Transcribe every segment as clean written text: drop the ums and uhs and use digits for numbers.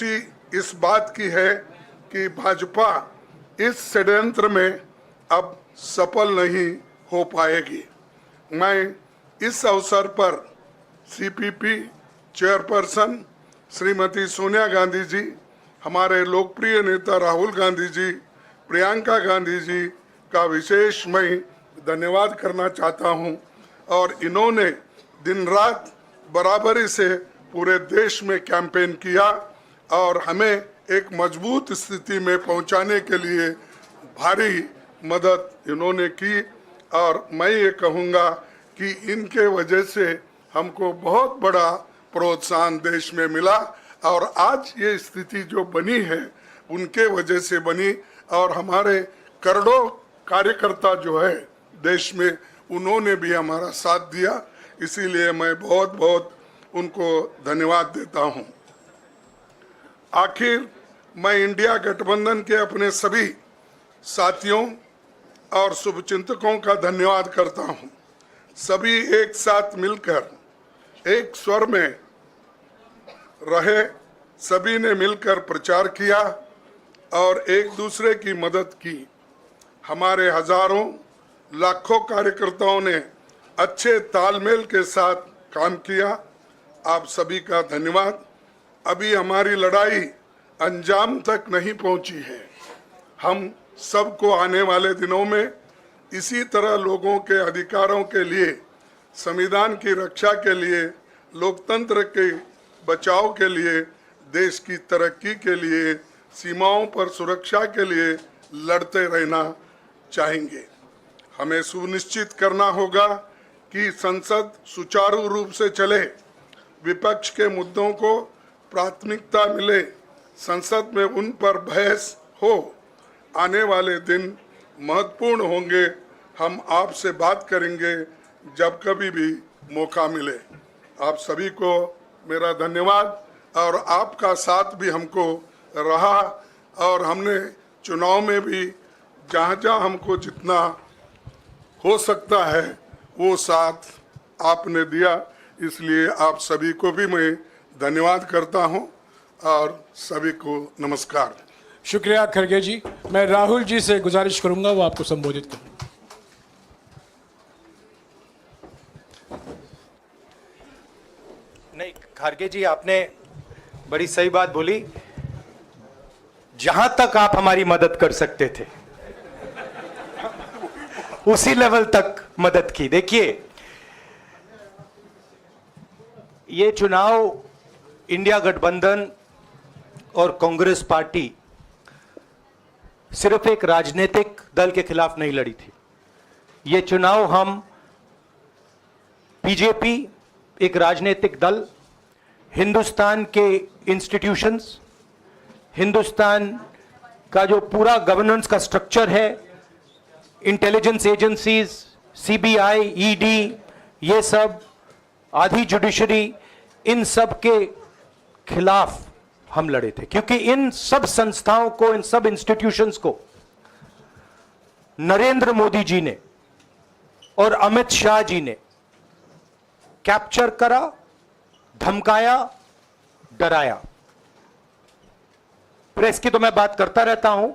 खुशी इस बात की है कि भाजपा इस षड्यंत्र में अब सफल नहीं हो पाएगी। मैं इस अवसर पर सीपीपी चेयरपर्सन श्रीमती सोनिया गांधी जी, हमारे लोकप्रिय नेता राहुल गांधी जी, प्रियंका गांधी जी का विशेष मैं धन्यवाद करना चाहता हूं। और इन्होंने दिन रात बराबरी से पूरे देश में कैंपेन किया और हमें एक मजबूत स्थिति में पहुंचाने के लिए भारी मदद इन्होंने की। और मैं ये कहूँगा कि इनके वजह से हमको बहुत बड़ा प्रोत्साहन देश में मिला और आज ये स्थिति जो बनी है उनके वजह से बनी। और हमारे करोड़ों कार्यकर्ता जो है देश में, उन्होंने भी हमारा साथ दिया, इसीलिए मैं बहुत बहुत उनको धन्यवाद देता हूं। आखिर मैं इंडिया गठबंधन के अपने सभी साथियों और शुभचिंतकों का धन्यवाद करता हूं। सभी एक साथ मिलकर एक स्वर में रहे, सभी ने मिलकर प्रचार किया और एक दूसरे की मदद की। हमारे हजारों लाखों कार्यकर्ताओं ने अच्छे तालमेल के साथ काम किया। आप सभी का धन्यवाद। अभी हमारी लड़ाई अंजाम तक नहीं पहुंची है। हम सबको आने वाले दिनों में इसी तरह लोगों के अधिकारों के लिए, संविधान की रक्षा के लिए, लोकतंत्र के बचाव के लिए, देश की तरक्की के लिए, सीमाओं पर सुरक्षा के लिए लड़ते रहना चाहेंगे। हमें सुनिश्चित करना होगा कि संसद सुचारू रूप से चले, विपक्ष के मुद्दों को प्राथमिकता मिले, संसद में उन पर बहस हो। आने वाले दिन महत्वपूर्ण होंगे। हम आपसे बात करेंगे जब कभी भी मौका मिले। आप सभी को मेरा धन्यवाद और आपका साथ भी हमको रहा और हमने चुनाव में भी जहाँ हमको जितना हो सकता है वो साथ आपने दिया, इसलिए आप सभी को भी मैं धन्यवाद करता हूं और सभी को नमस्कार। शुक्रिया खड़गे जी। मैं राहुल जी से गुजारिश करूंगा वो आपको संबोधित करें। नहीं, खड़गे जी आपने बड़ी सही बात बोली। जहां तक आप हमारी मदद कर सकते थे उसी लेवल तक मदद की। देखिए, ये चुनाव इंडिया गठबंधन और कांग्रेस पार्टी सिर्फ एक राजनीतिक दल के खिलाफ नहीं लड़ी थी। ये चुनाव हम बीजेपी, एक राजनीतिक दल, हिंदुस्तान के इंस्टीट्यूशंस, हिंदुस्तान का जो पूरा गवर्नेंस का स्ट्रक्चर है, इंटेलिजेंस एजेंसीज, सीबीआई, ईडी, ये सब, आधी जुडिशरी, इन सब के खिलाफ हम लड़े थे। क्योंकि इन सब संस्थाओं को, इन सब इंस्टीट्यूशंस को नरेंद्र मोदी जी ने और अमित शाह जी ने कैप्चर करा, धमकाया, डराया। प्रेस की तो मैं बात करता रहता हूं।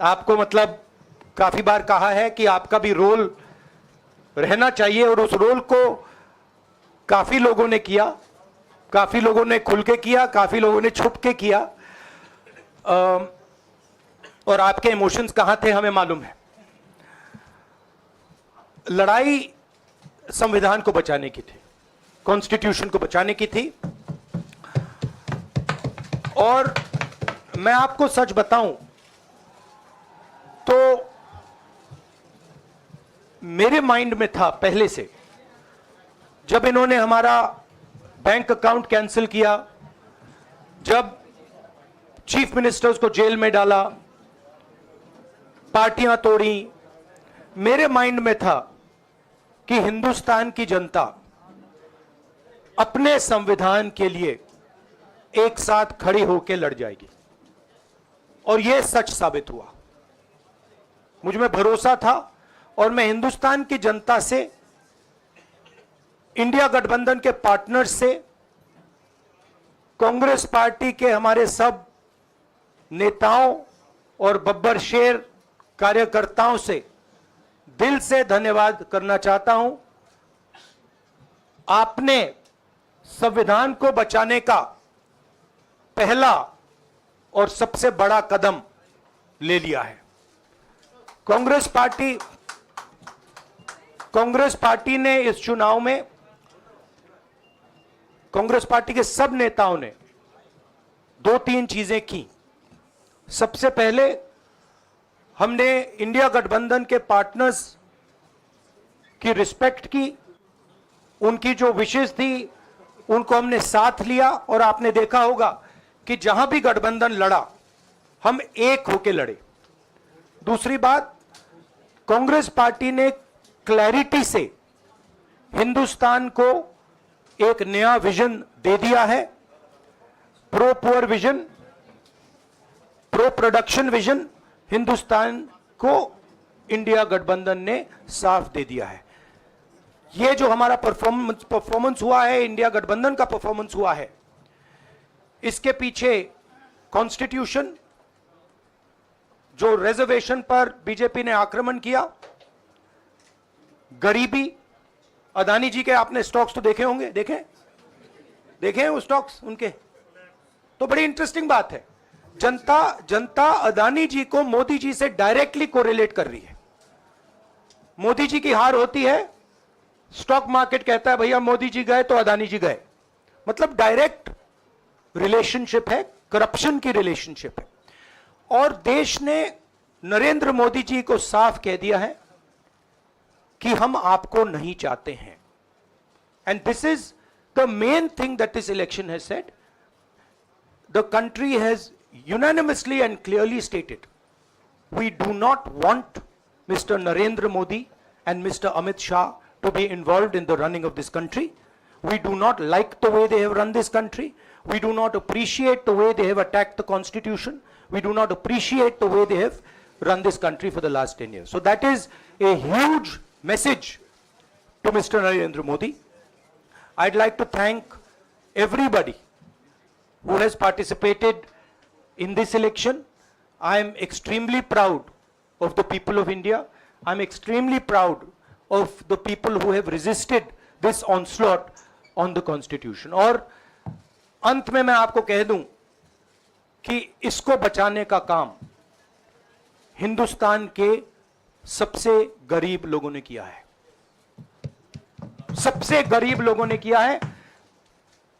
आपको मतलब काफी बार कहा है कि आपका भी रोल रहना चाहिए और उस रोल को काफी लोगों ने किया, काफी लोगों ने खुल के किया, काफी लोगों ने छुप के किया। और आपके इमोशंस कहां थे हमें मालूम है। लड़ाई संविधान को बचाने की थी, कॉन्स्टिट्यूशन को बचाने की थी। और मैं आपको सच बताऊं तो मेरे माइंड में था पहले से, जब इन्होंने हमारा बैंक अकाउंट कैंसिल किया, जब चीफ मिनिस्टर्स को जेल में डाला, पार्टियां तोड़ी, मेरे माइंड में था कि हिंदुस्तान की जनता अपने संविधान के लिए एक साथ खड़ी होकर लड़ जाएगी। और यह सच साबित हुआ। मुझ में भरोसा था और मैं हिंदुस्तान की जनता से, इंडिया गठबंधन के पार्टनर्स से कांग्रेस पार्टी के हमारे सब नेताओं और बब्बर शेर कार्यकर्ताओं से दिल से धन्यवाद करना चाहता हूं। आपने संविधान को बचाने का पहला और सबसे बड़ा कदम ले लिया है। कांग्रेस पार्टी ने इस चुनाव में, कांग्रेस पार्टी के सब नेताओं ने 2-3 चीजें की। सबसे पहले हमने इंडिया गठबंधन के पार्टनर्स की रिस्पेक्ट की, उनकी जो विशेष थी उनको हमने साथ लिया, और आपने देखा होगा कि जहां भी गठबंधन लड़ा हम एक होकर लड़े। दूसरी बात, कांग्रेस पार्टी ने क्लैरिटी से हिंदुस्तान को एक नया विजन दे दिया है। Pro poor vision, pro production vision Hindustan को इंडिया गठबंधन ने साफ दे दिया है। यह जो हमारा परफॉर्मेंस हुआ है, इंडिया गठबंधन का परफॉर्मेंस हुआ है, इसके पीछे कॉन्स्टिट्यूशन, जो रिजर्वेशन पर बीजेपी ने आक्रमण किया, गरीबी, अदानी जी के आपने स्टॉक्स तो देखे होंगे, देखे हैं वो स्टॉक्स उनके, तो बड़ी इंटरेस्टिंग बात है। जनता अदानी जी को मोदी जी से डायरेक्टली कोरिलेट कर रही है। मोदी जी की हार होती है, स्टॉक मार्केट कहता है भैया मोदी जी गए तो अदानी जी गए, मतलब डायरेक्ट रिलेशनशिप है, करप्शन की रिलेशनशिप है। और देश ने नरेंद्र मोदी जी को साफ कह दिया है कि हम आपको नहीं चाहते हैं। And this is the main thing that this election has said. The country has unanimously and clearly stated, we do not want Mr. Narendra Modi and Mr. Amit Shah to be involved in the running of this country. We do not like the way they have run this country. We do not appreciate the way they have attacked the constitution. We do not appreciate the way they have run this country for the last 10 years. So that is a huge message to Mr. Narendra Modi. I'd like to thank everybody who has participated in this election. I am extremely proud of the people of India. I'm extremely proud of the people who have resisted this onslaught on the constitution. और अंत में मैं आपको कह दूं कि इसको बचाने का काम हिंदुस्तान के सबसे गरीब लोगों ने किया है। सबसे गरीब लोगों ने किया है,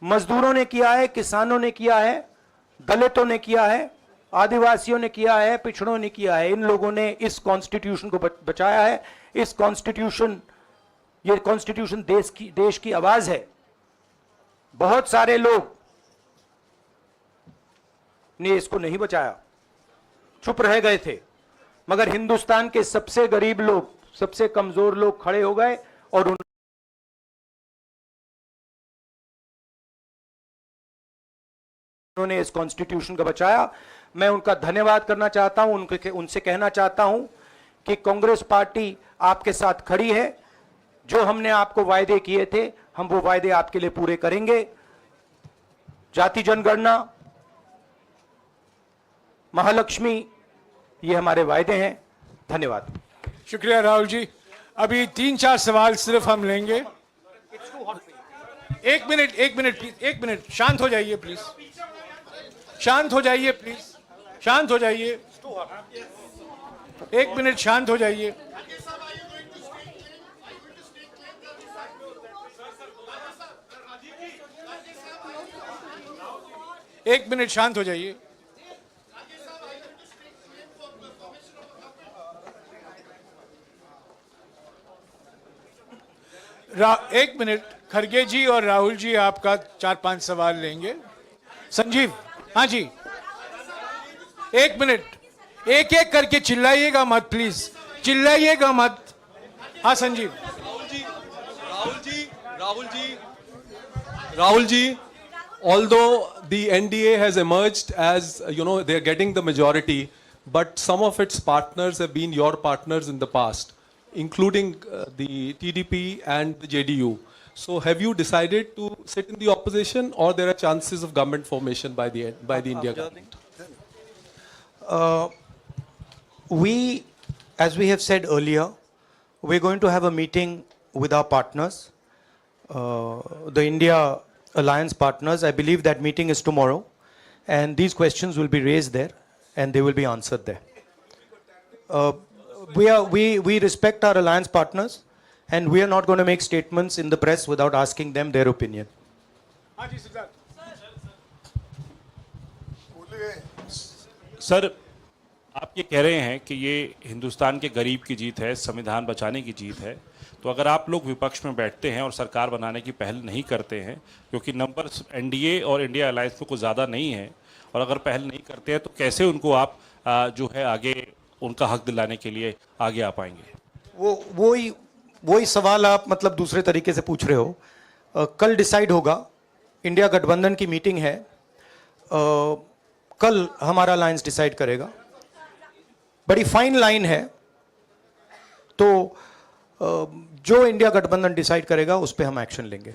मजदूरों ने किया है, किसानों ने किया है, दलितों ने किया है, आदिवासियों ने किया है, पिछड़ों ने किया है। इन लोगों ने इस कॉन्स्टिट्यूशन को बचाया है। इस कॉन्स्टिट्यूशन, ये कॉन्स्टिट्यूशन देश की आवाज है। बहुत सारे लोग ने इसको नहीं बचाया, चुप रह गए थे, मगर हिंदुस्तान के सबसे गरीब लोग, सबसे कमजोर लोग खड़े हो गए और उन्होंने इस कॉन्स्टिट्यूशन को बचाया। मैं उनका धन्यवाद करना चाहता हूं, उनसे कहना चाहता हूं कि कांग्रेस पार्टी आपके साथ खड़ी है। जो हमने आपको वायदे किए थे, हम वो वायदे आपके लिए पूरे करेंगे। जाति जनगणना, महालक्ष्मी, ये हमारे वायदे हैं। धन्यवाद। शुक्रिया राहुल जी। अभी 3-4 सवाल सिर्फ हम लेंगे। एक मिनट प्लीज, एक मिनट, शांत हो जाइए प्लीज, शांत हो जाइए प्लीज, शांत हो जाइए, 1 मिनट शांत हो जाइए। एक मिनट शांत हो जाइए। एक मिनट, खरगे जी और राहुल जी आपका 4-5 सवाल लेंगे। संजीव, हाँ जी, 1 मिनट, एक एक करके चिल्लाइएगा मत प्लीज, चिल्लाइएगा मत। हाँ Sanjeev. Rahul ji, although the NDA has emerged as, they're getting the majority, but some of its partners have been your partners in the past, including the TDP and the JDU. So have you decided to sit in the opposition, or there are chances of government formation by the India government? We, as we have said earlier, we're going to have a meeting with our partners, the India alliance partners. I believe that meeting is tomorrow, and these questions will be raised there, and they will be answered there. We respect our alliance partners, and we are not going to make statements in the press without asking them their opinion. हाँ जी Siddharth. Sir, आप ये कह रहे हैं कि ये हिंदुस्तान के गरीब की जीत है, संविधान बचाने की जीत है, तो अगर आप लोग विपक्ष में बैठते हैं और सरकार बनाने की पहल नहीं करते हैं, क्योंकि नंबर एनडीए और इंडिया अलायंस में कुछ ज़्यादा नहीं है, और अगर पहल नहीं करते हैं तो कैसे उनको आप जो है आगे उनका हक दिलाने के लिए आगे आ पाएंगे? वही सवाल आप मतलब दूसरे तरीके से पूछ रहे हो। कल डिसाइड होगा, इंडिया गठबंधन की मीटिंग है, कल हमारा अलायंस डिसाइड करेगा। बड़ी फाइन लाइन है, तो जो इंडिया गठबंधन डिसाइड करेगा उस पर हम एक्शन लेंगे।